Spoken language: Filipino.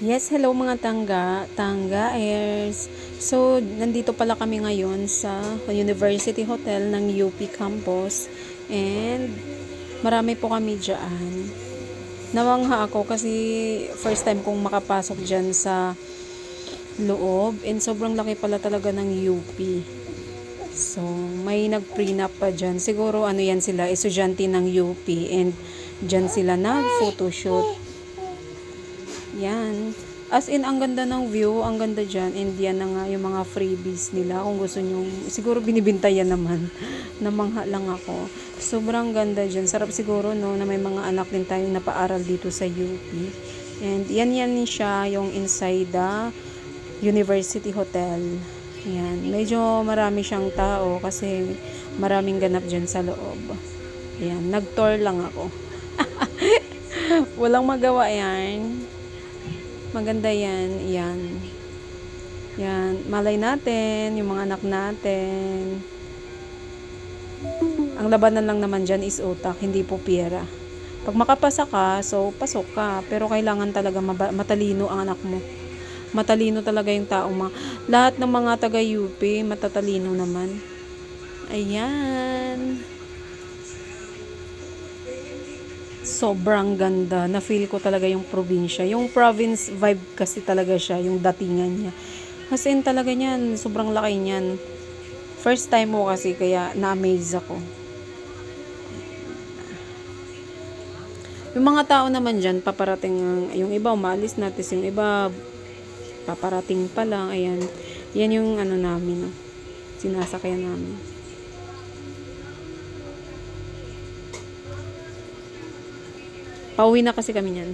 Yes, hello mga tanggaers. So, nandito pala kami ngayon sa University Hotel ng UP Campus and marami po kami dyan. Nawangha ako kasi first time kong makapasok dyan sa loob and sobrang laki pala talaga ng UP. So, may nag-prenup pa dyan. Siguro ano yan sila, estudyante ng UP and dyan sila nag-photoshoot. Yan. As in, ang ganda ng view, ang ganda dyan. And yan na nga yung mga freebies nila. Kung gusto nyo, siguro binibintayan naman. Namangha lang ako. Sobrang ganda dyan. Sarap siguro, no, na may mga anak din tayong napaaral dito sa UP. And yan siya, yung inside the University Hotel. Yan. Medyo marami siyang tao kasi maraming ganap dyan sa loob. Yan. Nag-tour lang ako. Walang magawa yan. Maganda yan. Yan. Yan. Malay natin, yung mga anak natin. Ang labanan lang naman dyan is utak, hindi po pera. Pag makapasa ka, so pasok ka. Pero kailangan talaga matalino ang anak mo. Matalino talaga yung tao. Lahat ng mga taga-UP, matatalino naman. Ayan. Sobrang ganda. Na-feel ko talaga yung probinsya. Yung province vibe kasi talaga siya, yung datingan niya. Kasi talaga niyan, sobrang laki niyan. First time mo kasi, kaya na-amaze ako. Yung mga tao naman dyan, paparating, yung iba umalis natin, yung iba paparating pa lang. Ayan. Yan yung ano namin, no? Sinasakyan namin. Pauwi na kasi kami niyan.